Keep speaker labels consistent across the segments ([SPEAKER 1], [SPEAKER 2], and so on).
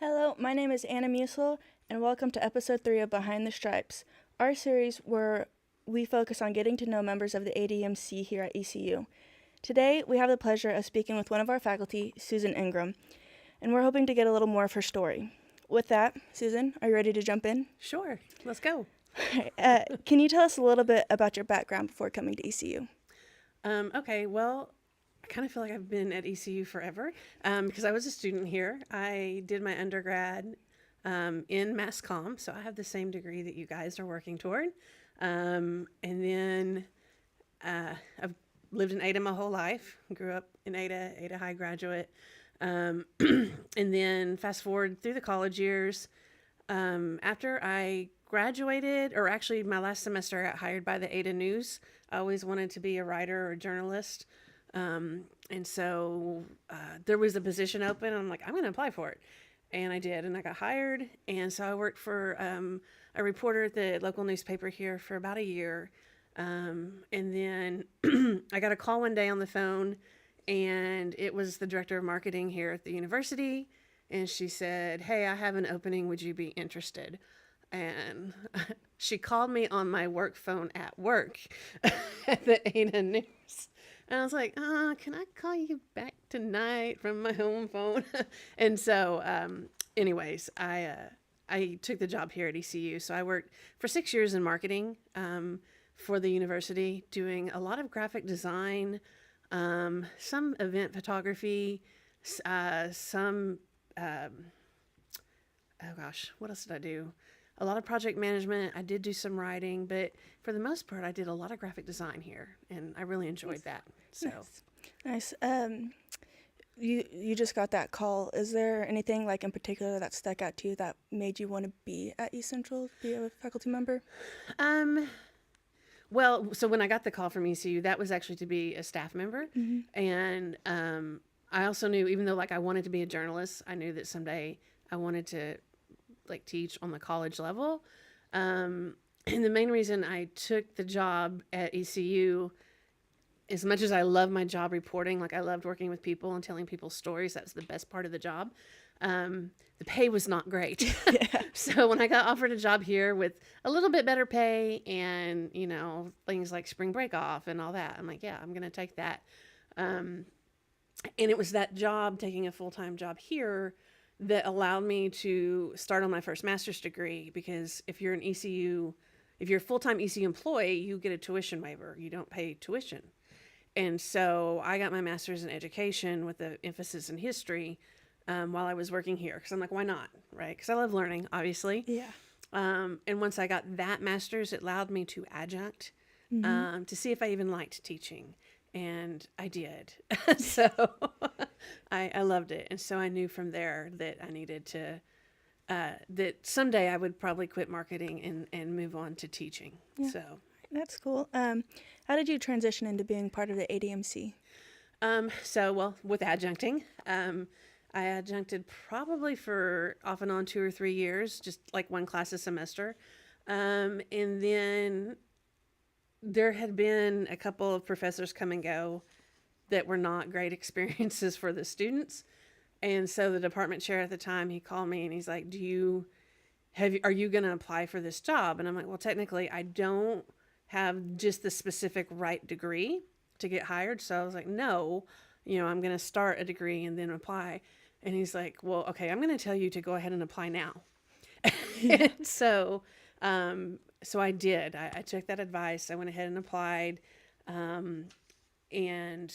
[SPEAKER 1] Hello, my name is Anna Musil, and welcome to episode 3 of Behind the Stripes, our series where we focus on getting to know members of the ADMC here at ECU. Today, we have the pleasure of speaking with one of our faculty, Susan Ingram, and we're hoping to get a little more of her story. With that, Susan, are you ready to jump in?
[SPEAKER 2] Sure, let's go.
[SPEAKER 1] Can you tell us a little bit about your background before coming to ECU?
[SPEAKER 2] Okay, well, I kind of feel like I've been at ECU forever because I was a student here. I did my undergrad in mass comm, so I have the same degree that you guys are working toward. And then I've lived in Ada my whole life. Grew up in Ada High graduate. And then fast forward through the college years. After I graduated, or actually my last semester, I got hired by the Ada News. I always wanted to be a writer or a journalist. And so there was a position open, and I'm like, I'm going to apply for it. And I did, and I got hired. And so I worked for a reporter at the local newspaper here for about a year. And then I got a call one day on the phone, and it was the director of marketing here at the university. And she said, "Hey, I have an opening. Would you be interested?" And she called me on my work phone at work at the Ada News. And I was like, can I call you back tonight from my home phone? And so, anyways, I took the job here at ECU. So I worked for 6 years in marketing for the university, doing a lot of graphic design, some event photography, some, oh gosh, what else did I do? A lot of project management. I did do some writing, but for the most part, I did a lot of graphic design here, and I really enjoyed that. So,
[SPEAKER 1] Nice. You just got that call. Is there anything like in particular that stuck out to you that made you want to be at East Central, be a faculty member?
[SPEAKER 2] um, well, so when I got the call from ECU, that was actually to be a staff member, and I also knew, even though like I wanted to be a journalist, I knew that someday I wanted to like teach on the college level. And the main reason I took the job at ECU, as much as I love my job reporting, like I loved working with people and telling people stories, that's the best part of the job. The pay was not great. So when I got offered a job here with a little bit better pay and, you know, things like spring break off and all that, I'm like, yeah, I'm going to take that. And it was that job, taking a full-time job here, that allowed me to start on my first master's degree, because if you're a full-time ECU employee, you get a tuition waiver. You don't pay tuition. And so I got my master's in education with an emphasis in history while I was working here, because I'm like, why not, right? Because I love learning, obviously.
[SPEAKER 1] Yeah.
[SPEAKER 2] And once I got that master's, it allowed me to adjunct to see if I even liked teaching. And I did. So I loved it. And so I knew from there that I needed to, that someday I would probably quit marketing and move on to teaching.
[SPEAKER 1] Yeah.
[SPEAKER 2] So,
[SPEAKER 1] That's cool. How did you transition into being part of the ADMC?
[SPEAKER 2] well, with adjuncting, I adjuncted probably for off and on 2 or 3 years, just like one class a semester. And then there had been a couple of professors come and go that were not great experiences for the students. And so the department chair at the time, he called me and he's like, are you going to apply for this job? And I'm like, well, technically I don't have just the specific right degree to get hired. So I was like, no, I'm going to start a degree and then apply. And he's like, well, okay, I'm going to tell you to go ahead and apply now. And so I did. I took that advice. I went ahead and applied, and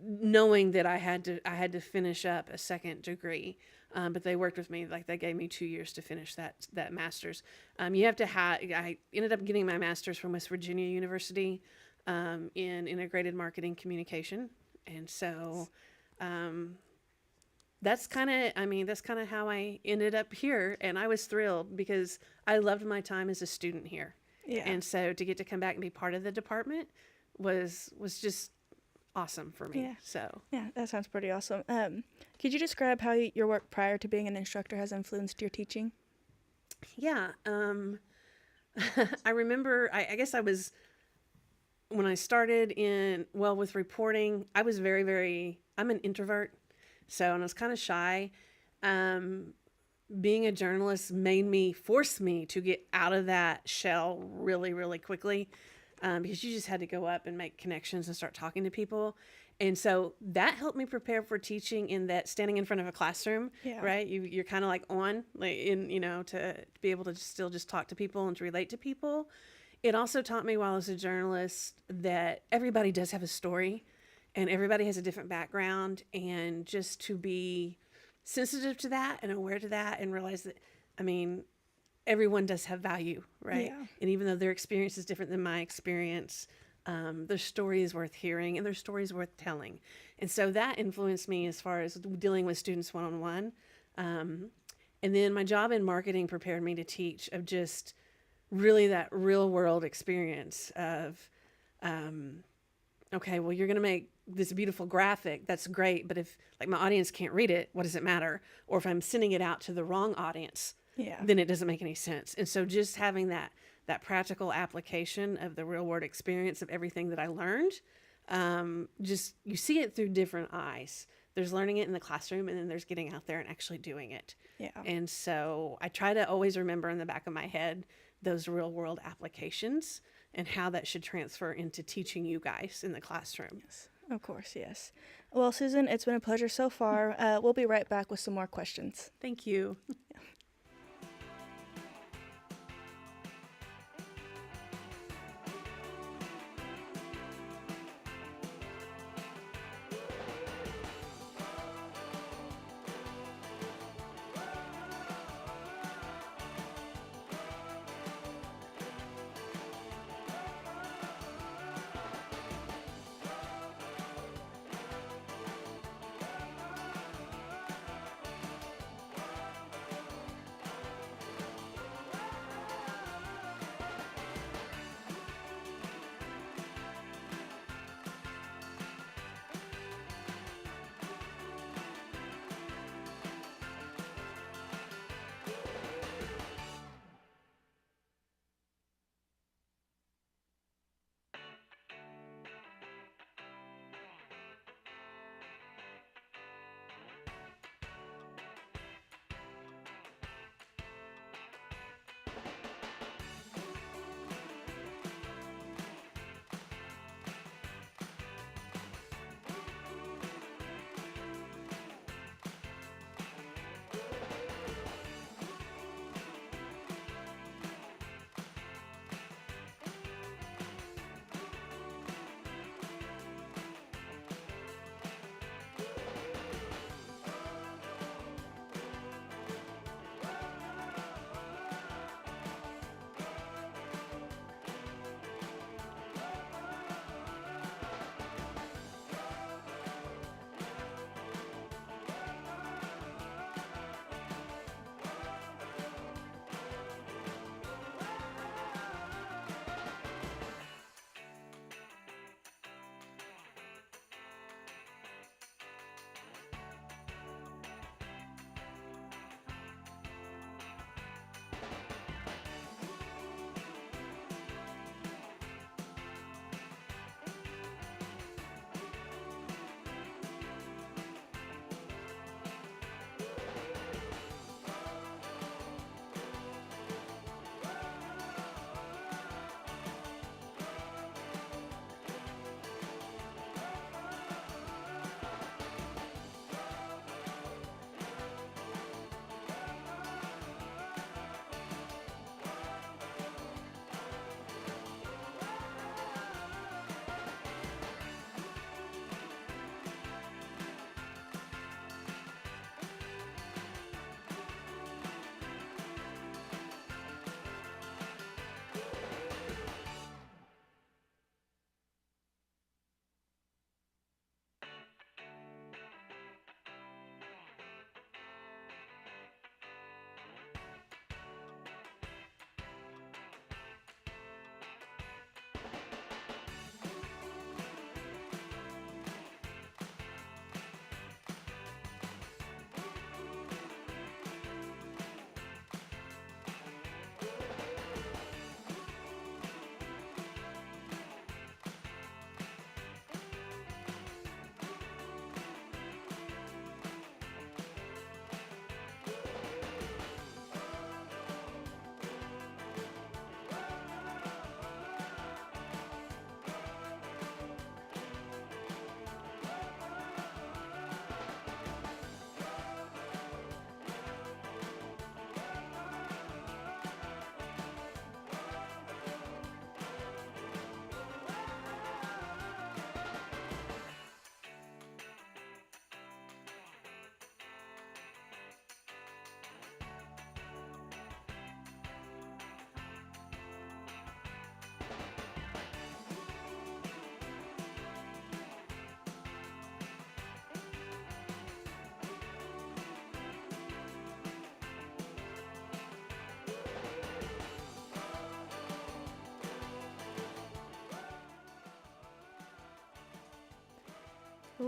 [SPEAKER 2] knowing that I had to finish up a second degree, but they worked with me. Like, they gave me 2 years to finish that master's. You have to have. I ended up getting my master's from West Virginia University in integrated marketing communication, and so. That's kind of how I ended up here, and I was thrilled because I loved my time as a student here.
[SPEAKER 1] Yeah.
[SPEAKER 2] And so to get to come back and be part of the department was just awesome for me.
[SPEAKER 1] Yeah.
[SPEAKER 2] So
[SPEAKER 1] Yeah, that sounds pretty awesome. Could you describe how your work prior to being an instructor has influenced your teaching?
[SPEAKER 2] yeah, I remember. I guess I was when I started with reporting. I was very, very. I'm an introvert. So, and I was kind of shy. Um, Being a journalist forced me to get out of that shell really, really quickly, because you just had to go up and make connections and start talking to people. And so that helped me prepare for teaching, in that standing in front of a classroom,
[SPEAKER 1] Yeah.
[SPEAKER 2] right? You're kind of like on, like in, to be able to still just talk to people and to relate to people. It also taught me while I was a journalist that everybody does have a story and everybody has a different background, and just to be sensitive to that and aware to that and realize that, I mean, everyone does have value, right?
[SPEAKER 1] Yeah.
[SPEAKER 2] And even though their experience is different than my experience, their story is worth hearing and their story is worth telling. And so that influenced me as far as dealing with students one on one. And then my job in marketing prepared me to teach of just really that real world experience of, okay, well, you're going to make this beautiful graphic. That's great. But if like my audience can't read it, what does it matter? Or if I'm sending it out to the wrong audience,
[SPEAKER 1] Yeah.
[SPEAKER 2] then it doesn't make any sense. And so just having that practical application of the real world experience of everything that I learned, just you see it through different eyes. There's learning it in the classroom, and then there's getting out there and actually doing it.
[SPEAKER 1] Yeah.
[SPEAKER 2] And so I try to always remember in the back of my head those real world applications and how that should transfer into teaching you guys in the classroom.
[SPEAKER 1] Yes. Of course, yes. Well, Susan, it's been a pleasure so far. We'll be right back with some more questions.
[SPEAKER 2] Thank you.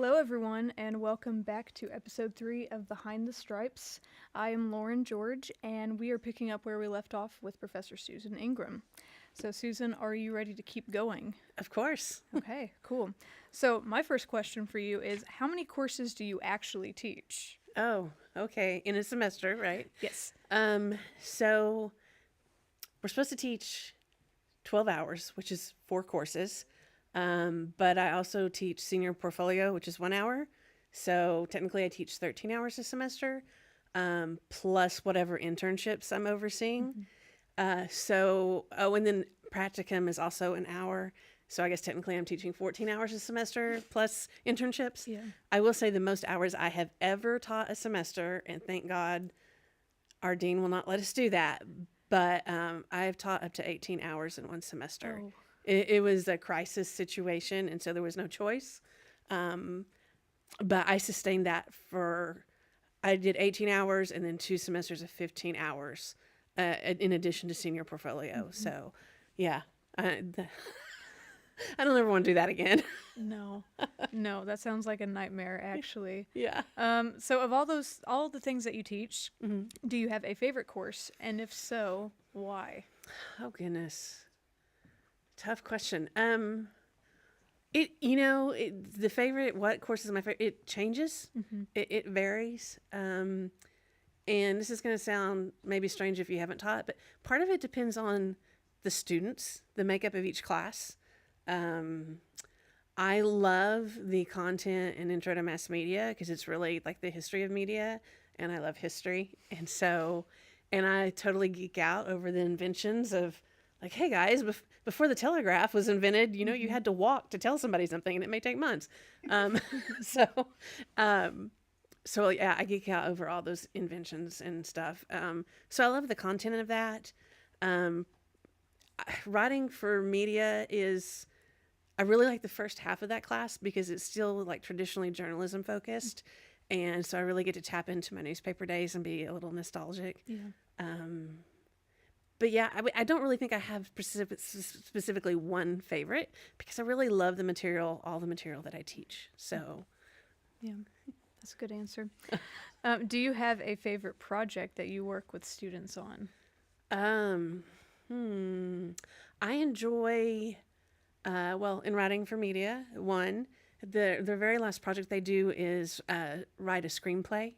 [SPEAKER 3] Hello, everyone, and welcome back to episode 3 of Behind the Stripes. I am Lauren George, and we are picking up where we left off with Professor Susan Ingram. So, Susan, are you ready to keep going?
[SPEAKER 2] Of course.
[SPEAKER 3] Okay, cool. So, my first question for you is, how many courses do you actually teach?
[SPEAKER 2] Oh, okay. In a semester, right?
[SPEAKER 3] Yes.
[SPEAKER 2] So we're supposed to teach 12 hours, which is 4 courses. But I also teach senior portfolio, which is 1 hour. So technically I teach 13 hours a semester, plus whatever internships I'm overseeing. And then practicum is also an hour. So I guess technically I'm teaching 14 hours a semester plus internships.
[SPEAKER 3] Yeah.
[SPEAKER 2] I will say the most hours I have ever taught a semester, and thank God our dean will not let us do that, but I have taught up to 18 hours in one semester.
[SPEAKER 3] Oh.
[SPEAKER 2] It was a crisis situation, and so there was no choice. But I sustained that I did 18 hours and then 2 semesters of 15 hours in addition to senior portfolio. So, yeah, I don't ever want to do that again.
[SPEAKER 3] No, that sounds like a nightmare, actually.
[SPEAKER 2] Yeah.
[SPEAKER 3] So of all the things that you teach, do you have a favorite course? And if so, why?
[SPEAKER 2] Oh, goodness. Tough question. What course is my favorite? It changes. It varies. And this is going to sound maybe strange if you haven't taught, but part of it depends on the students, the makeup of each class. I love the content and intro to mass media because it's really like the history of media, and I love history. And I totally geek out over the inventions of, like, hey guys, before the telegraph was invented, you had to walk to tell somebody something, and it may take months. So yeah, I geek out over all those inventions and stuff. So I love the content of that. Writing for media I really like the first half of that class because it's still like traditionally journalism focused. And so I really get to tap into my newspaper days and be a little nostalgic.
[SPEAKER 3] Yeah.
[SPEAKER 2] But yeah, I don't really think I have specifically one favorite because I really love all the material that I teach. So
[SPEAKER 3] Yeah, that's a good answer. Do you have a favorite project that you work with students on?
[SPEAKER 2] I enjoy, in writing for media, the very last project they do is write a screenplay.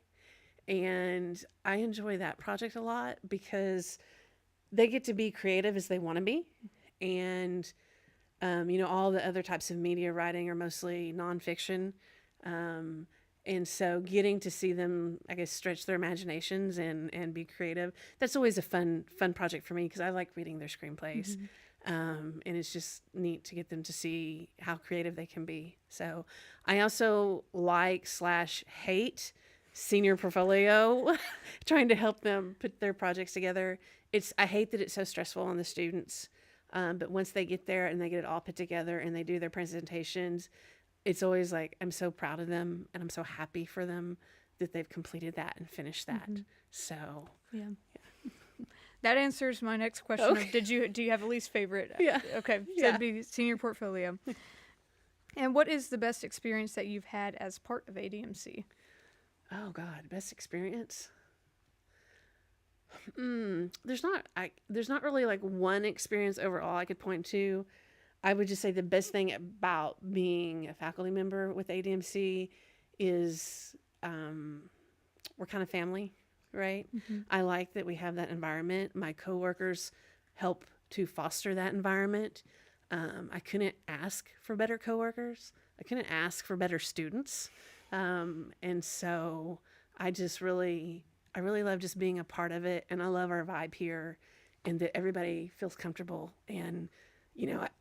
[SPEAKER 2] And I enjoy that project a lot because they get to be creative as they want to be. And, all the other types of media writing are mostly nonfiction. And so getting to see them, I guess, stretch their imaginations and be creative, that's always a fun project for me because I like reading their screenplays. And it's just neat to get them to see how creative they can be. So I also hate senior portfolio, trying to help them put their projects together. I hate that it's so stressful on the students. But once they get there and they get it all put together and they do their presentations, it's always like, I'm so proud of them and I'm so happy for them that they've completed that and finished that. So
[SPEAKER 3] Yeah. That answers my next question.
[SPEAKER 2] Okay.
[SPEAKER 3] Do you have a least favorite?
[SPEAKER 2] Yeah.
[SPEAKER 3] Okay. So
[SPEAKER 2] Yeah.
[SPEAKER 3] it'd be senior portfolio. And what is the best experience that you've had as part of ADMC?
[SPEAKER 2] Oh God, best experience. There's not really like one experience overall I could point to. I would just say the best thing about being a faculty member with ADMC is we're kind of family, right? I like that we have that environment. My coworkers help to foster that environment. I couldn't ask for better coworkers. I couldn't ask for better students. And so I really love just being a part of it. And I love our vibe here and that everybody feels comfortable. And,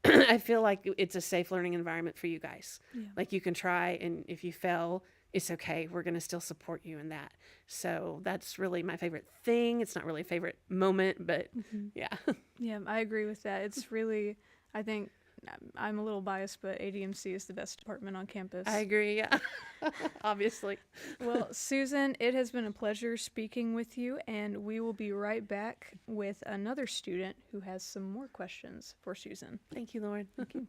[SPEAKER 2] I feel like it's a safe learning environment for you guys.
[SPEAKER 3] Yeah.
[SPEAKER 2] Like you can try, and if you fail, it's okay. We're going to still support you in that. So that's really my favorite thing. It's not really a favorite moment, but yeah.
[SPEAKER 3] Yeah, I agree with that. It's really, I think, I'm a little biased, but ADMC is the best department on campus.
[SPEAKER 2] I agree, yeah. Obviously.
[SPEAKER 3] Well, Susan, it has been a pleasure speaking with you, and we will be right back with another student who has some more questions for Susan.
[SPEAKER 2] Thank you, Lauren.
[SPEAKER 3] Thank you.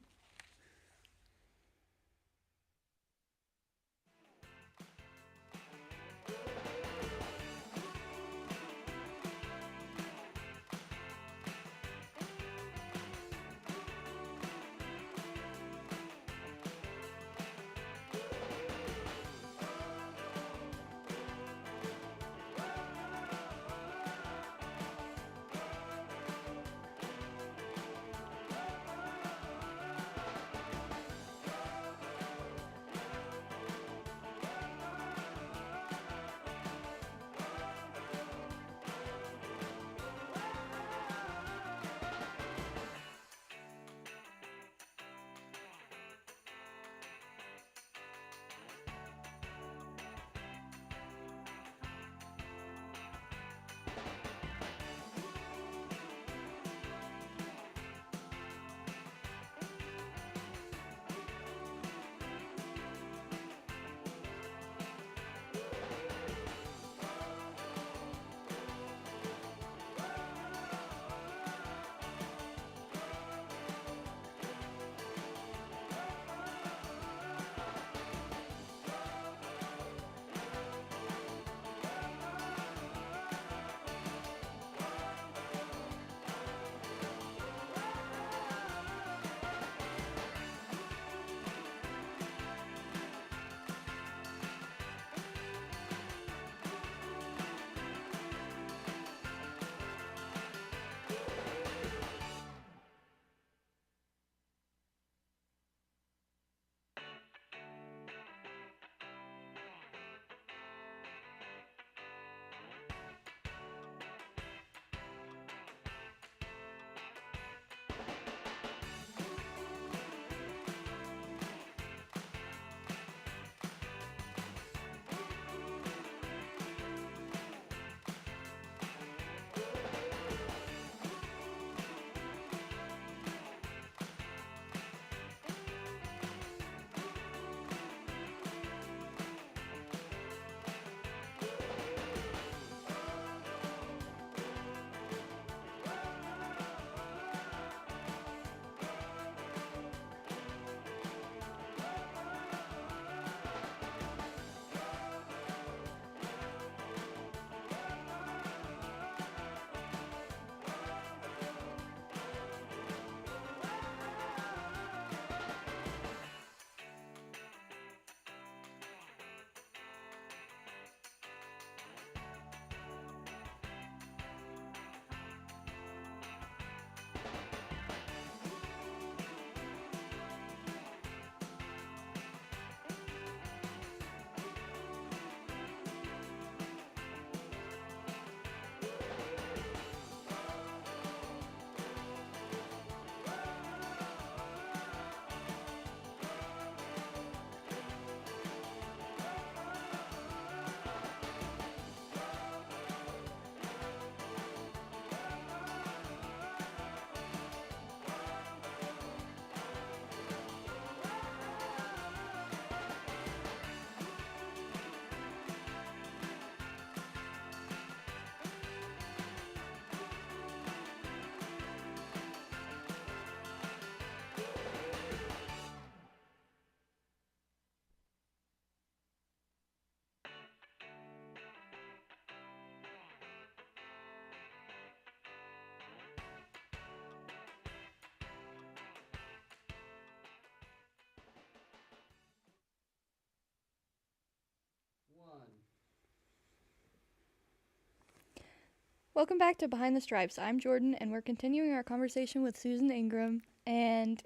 [SPEAKER 3] Welcome back to Behind the Stripes. I'm Jordan, and we're continuing our conversation with Susan Ingram, and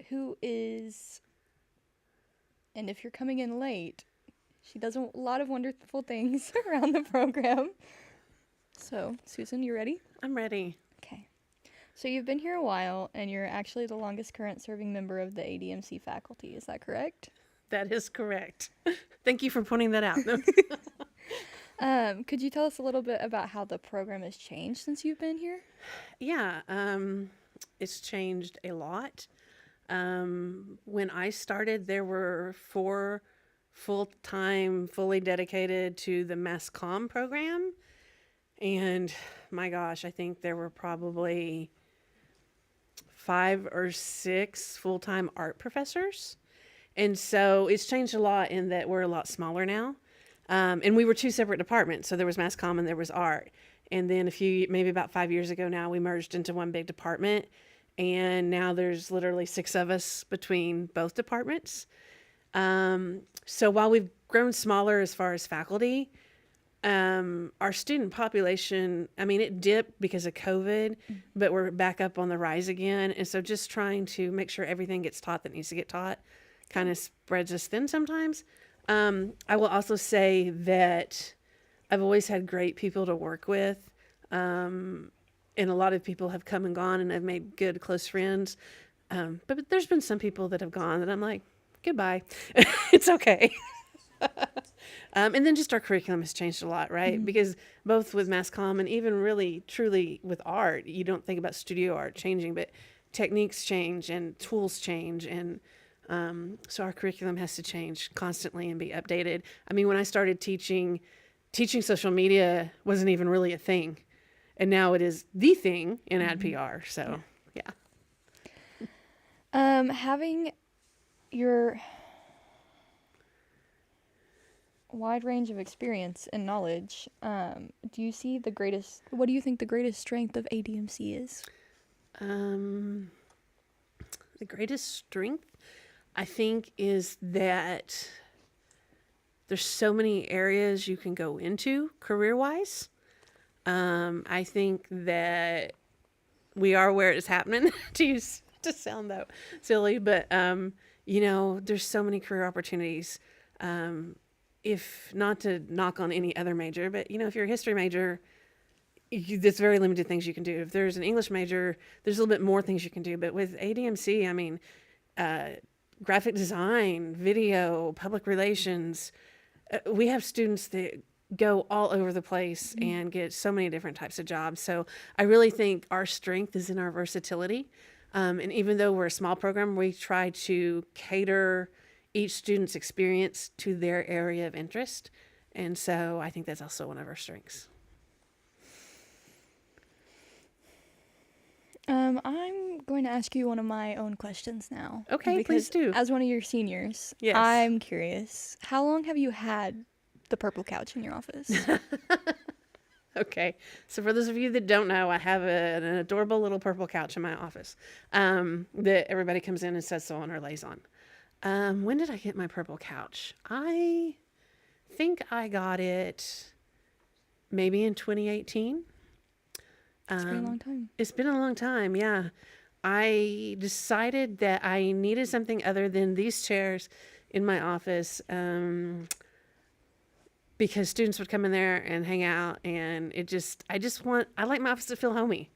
[SPEAKER 3] if you're coming in late, she does a lot of wonderful things around the program. So, Susan, you ready?
[SPEAKER 2] I'm ready.
[SPEAKER 3] Okay. So you've been here a while, and you're actually the longest current serving member of the ADMC faculty. Is that correct?
[SPEAKER 2] That is correct. Thank you for pointing that out.
[SPEAKER 3] Could you tell us a little bit about how the program has changed since you've been here?
[SPEAKER 2] Yeah, it's changed a lot. When I started, there were 4 full-time, fully dedicated to the Mass Comm program. And my gosh, I think there were probably 5 or 6 full-time art professors. And so it's changed a lot in that we're a lot smaller now. And we were 2 separate departments. So there was Mass Comm and there was art. And then maybe about 5 years ago now, we merged into one big department. And now there's literally 6 of us between both departments. So while we've grown smaller as far as faculty, our student population, I mean, it dipped because of COVID, but we're back up on the rise again. And so just trying to make sure everything gets taught that needs to get taught kind of spreads us thin sometimes. I will also say that I've always had great people to work with. And a lot of people have come and gone, and I've made good, close friends. But there's been some people that have gone that I'm like, goodbye. It's okay. And then just our curriculum has changed a lot, right?
[SPEAKER 3] Mm-hmm.
[SPEAKER 2] Because both with Mass Comm and even really, truly with art, you don't think about studio art changing, but techniques change and tools change. And so our curriculum has to change constantly and be updated. I mean, when I started teaching social media wasn't even really a thing. And now it is the thing in ad PR. So, yeah.
[SPEAKER 3] Having your wide range of experience and knowledge, what do you think the greatest strength of ADMC is?
[SPEAKER 2] The greatest strength, I think, is that there's so many areas you can go into career-wise. I think that we are where it's happening, to sound that silly, but there's so many career opportunities. If not to knock on any other major, but if you're a history major, there's very limited things you can do. If there's an English major, there's a little bit more things you can do. But with ADMC, I mean, graphic design, video, public relations, we have students that go all over the place and get so many different types of jobs. So I really think our strength is in our versatility. And even though we're a small program, we try to cater each student's experience to their area of interest. And so I think that's also one of our strengths.
[SPEAKER 3] I'm going to ask you one of my own questions now.
[SPEAKER 2] Okay, please do.
[SPEAKER 3] As one of your seniors,
[SPEAKER 2] Yes.
[SPEAKER 3] I'm curious, how long have you had the purple couch in your office?
[SPEAKER 2] Okay, so for those of you that don't know, I have an adorable little purple couch in my office that everybody comes in and sits on or lays on. When did I get my purple couch? I think I got it maybe in 2018.
[SPEAKER 3] It's been a long time.
[SPEAKER 2] It's been a long time, yeah. I decided that I needed something other than these chairs in my office because students would come in there and hang out, and I like my office to feel homey,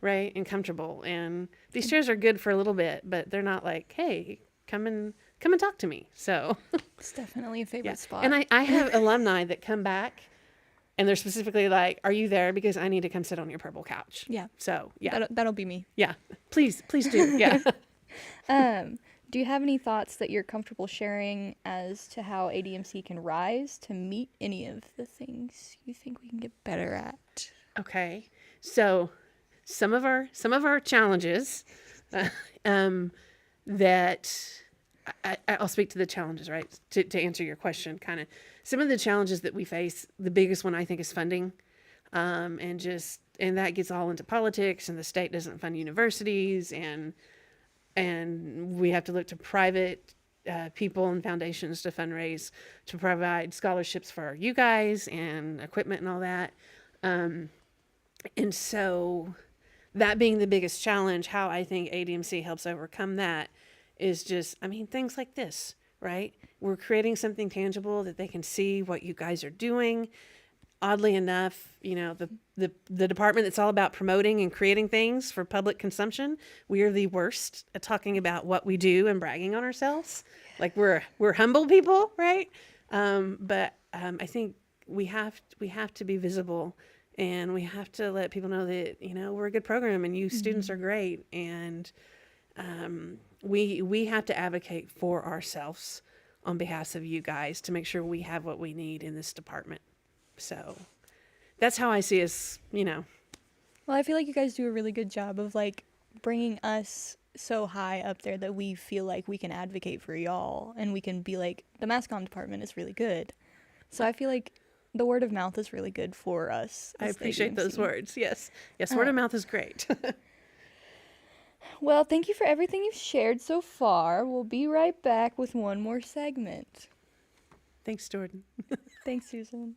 [SPEAKER 2] right, and comfortable. And these chairs are good for a little bit, but they're not like, hey, come and talk to me. So
[SPEAKER 3] It's definitely a favorite spot.
[SPEAKER 2] and I have alumni that come back, and they're specifically like, are you there? Because I need to come sit on your purple couch.
[SPEAKER 3] Yeah.
[SPEAKER 2] So, yeah.
[SPEAKER 3] That'll be me.
[SPEAKER 2] Yeah. Please do. Yeah.
[SPEAKER 3] Do you have any thoughts that you're comfortable sharing as to how ADMC can rise to meet any of the things you think we can get better at?
[SPEAKER 2] Okay. So some of our challenges that I'll speak to the challenges, right? To answer your question, kind of some of the challenges that we face, the biggest one I think is funding. And that gets all into politics, and the state doesn't fund universities, and we have to look to private people and foundations to fundraise to provide scholarships for you guys and equipment and all that. And so, that being the biggest challenge, how I think ADMC helps overcome that is just, I mean, things like this, right? We're creating something tangible that they can see what you guys are doing. Oddly enough, the department that's all about promoting and creating things for public consumption, we are the worst at talking about what we do and bragging on ourselves. Like we're humble people, right? But I think we have to be visible, and we have to let people know that we're a good program and you students are great, and we have to advocate for ourselves on behalf of you guys to make sure we have what we need in this department. So that's how I see us,
[SPEAKER 4] Well, I feel like you guys do a really good job of like bringing us so high up there that we feel like we can advocate for y'all and we can be like, the mass comm department is really good. So I feel like the word of mouth is really good for us.
[SPEAKER 2] I
[SPEAKER 4] as the
[SPEAKER 2] appreciate those
[SPEAKER 4] ADMC.
[SPEAKER 2] words. Yes. Word of mouth is great.
[SPEAKER 4] Well, thank you for everything you've shared so far. We'll be right back with one more segment.
[SPEAKER 2] Thanks, Jordan.
[SPEAKER 4] Thanks, Susan.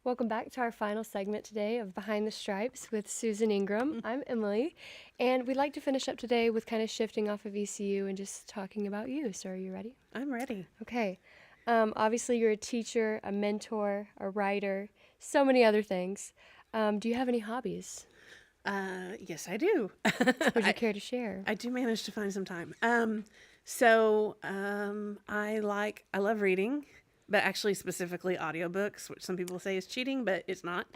[SPEAKER 5] Welcome back to our final segment today of Behind the Stripes with Susan Ingram. I'm Emily, and we'd like to finish up today with kind of shifting off of ECU and just talking about you. So are you ready?
[SPEAKER 2] I'm ready.
[SPEAKER 5] Okay. Obviously, you're a teacher, a mentor, a writer, so many other things. Do you have any hobbies?
[SPEAKER 2] Yes, I do.
[SPEAKER 5] Would you care to share?
[SPEAKER 2] I do manage to find some time. I love reading, but actually specifically audiobooks, which some people say is cheating, but it's not.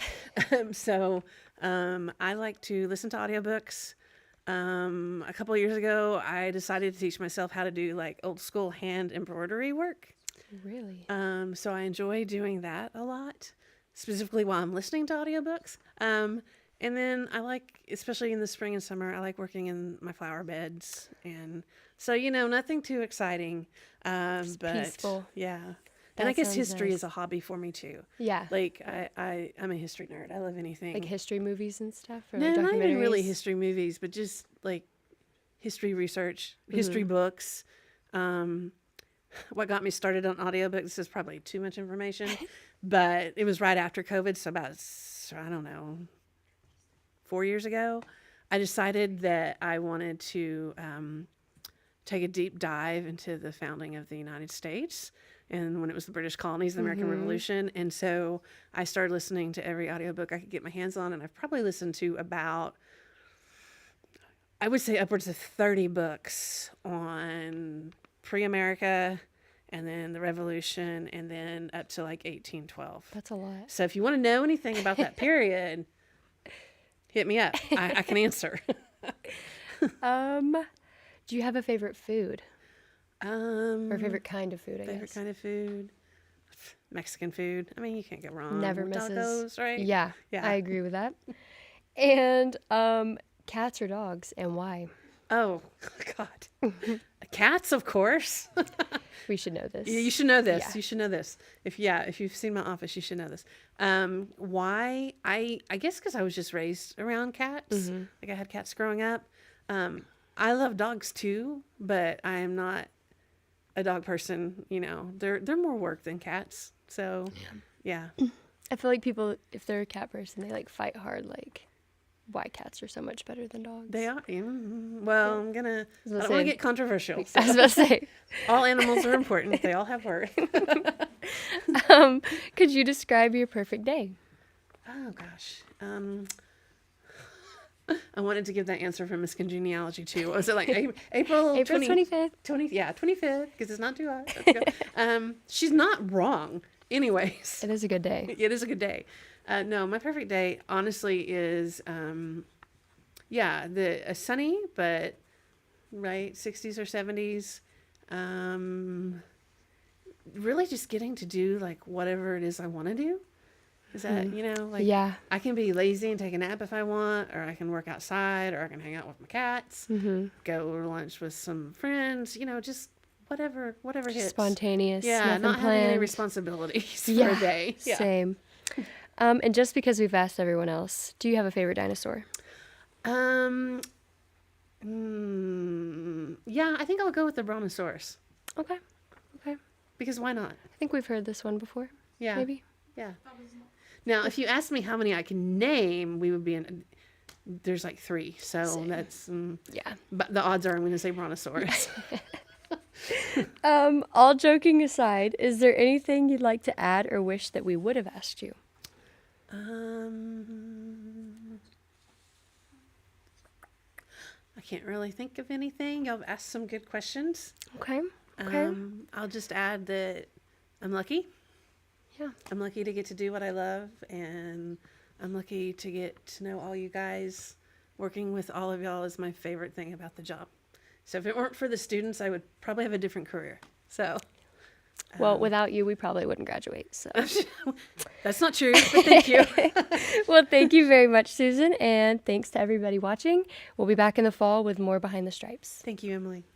[SPEAKER 2] I like to listen to audiobooks. A couple of years ago, I decided to teach myself how to do like old school hand embroidery work.
[SPEAKER 5] Really?
[SPEAKER 2] So I enjoy doing that a lot, specifically while I'm listening to audiobooks. And then I like, especially in the spring and summer, I like working in my flower beds. And so, nothing too exciting.
[SPEAKER 5] Just
[SPEAKER 2] But
[SPEAKER 5] peaceful.
[SPEAKER 2] yeah.
[SPEAKER 5] That
[SPEAKER 2] And I guess
[SPEAKER 5] sounds
[SPEAKER 2] history
[SPEAKER 5] nice.
[SPEAKER 2] is a hobby for me too.
[SPEAKER 5] Yeah.
[SPEAKER 2] Like I'm a history nerd. I love anything.
[SPEAKER 5] Like history movies and stuff? Or
[SPEAKER 2] No,
[SPEAKER 5] like
[SPEAKER 2] not even really
[SPEAKER 5] documentaries?
[SPEAKER 2] history movies, but just like history research, history books. What got me started on audiobooks, this is probably too much information, but it was right after COVID. So about, I don't know, 4 years ago, I decided that I wanted to take a deep dive into the founding of the United States and when it was the British colonies, the American Revolution. And so I started listening to every audiobook I could get my hands on. And I've probably listened to about, I would say upwards of 30 books on pre-America and then the Revolution and then up to like 1812.
[SPEAKER 5] That's a lot.
[SPEAKER 2] So if you want to know anything about that period, hit me up. I can answer.
[SPEAKER 5] Do you have a favorite food or a favorite kind of food? I
[SPEAKER 2] Favorite
[SPEAKER 5] guess.
[SPEAKER 2] kind of food? Mexican food. I mean, you can't go wrong.
[SPEAKER 5] Never
[SPEAKER 2] with
[SPEAKER 5] misses.
[SPEAKER 2] tacos, right?
[SPEAKER 5] Yeah,
[SPEAKER 2] Yeah.
[SPEAKER 5] I agree with that. And cats or dogs, and why?
[SPEAKER 2] Oh, God. Cats, of course.
[SPEAKER 5] We should know this.
[SPEAKER 2] You should know this.
[SPEAKER 5] Yeah.
[SPEAKER 2] You should know this. If you've seen my office, you should know this. Why? I guess because I was just raised around cats. Like I had cats growing up. I love dogs too, but I am not a dog person. They're more work than cats. So yeah.
[SPEAKER 5] I feel like people, if they're a cat person, they like fight hard, like why cats are so much better than dogs.
[SPEAKER 2] They are. Well, I don't want to get controversial.
[SPEAKER 5] I was about to say.
[SPEAKER 2] All animals are important. They all have worth.
[SPEAKER 5] Could you describe your perfect day?
[SPEAKER 2] Oh gosh. I wanted to give that answer from Miss Congeniality too. What was it like? April
[SPEAKER 5] 25th.
[SPEAKER 2] 25th, because it's not too hot. Let's go. She's not wrong. Anyways,
[SPEAKER 5] It is a good day.
[SPEAKER 2] it is a good day. No, my perfect day, honestly, is a sunny but right 60s or 70s. Really, just getting to do like whatever it is I want to do. Is that like
[SPEAKER 5] Yeah.
[SPEAKER 2] I can be lazy and take a nap if I want, or I can work outside, or I can hang out with my cats, go to lunch with some friends. Just whatever hits.
[SPEAKER 5] Spontaneous.
[SPEAKER 2] Yeah,
[SPEAKER 5] nothing
[SPEAKER 2] not having any
[SPEAKER 5] planned.
[SPEAKER 2] responsibilities for
[SPEAKER 5] Yeah,
[SPEAKER 2] a day. Yeah.
[SPEAKER 5] Same. And just because we've asked everyone else, do you have a favorite dinosaur?
[SPEAKER 2] Yeah, I think I'll go with the Brontosaurus
[SPEAKER 5] Okay.
[SPEAKER 2] because why not?
[SPEAKER 5] I think we've heard this one before.
[SPEAKER 2] Yeah.
[SPEAKER 5] Maybe.
[SPEAKER 2] Yeah. Now, if you asked me how many I can name, we would be in. There's like 3, so
[SPEAKER 5] Same.
[SPEAKER 2] that's.
[SPEAKER 5] Yeah.
[SPEAKER 2] But the odds are I'm going to say Brontosaurus.
[SPEAKER 5] All joking aside, is there anything you'd like to add or wish that we would have asked you?
[SPEAKER 2] I can't really think of anything. Y'all have asked some good questions.
[SPEAKER 5] Okay. Okay.
[SPEAKER 2] I'll just add that I'm lucky.
[SPEAKER 5] Yeah.
[SPEAKER 2] I'm lucky to get to do what I love, and I'm lucky to get to know all you guys. Working with all of y'all is my favorite thing about the job. So if it weren't for the students, I would probably have a different career. So.
[SPEAKER 5] Well, without you, we probably wouldn't graduate. So.
[SPEAKER 2] That's not true, but thank you.
[SPEAKER 5] Well, thank you very much, Susan, and thanks to everybody watching. We'll be back in the fall with more Behind the Stripes.
[SPEAKER 2] Thank you, Emily.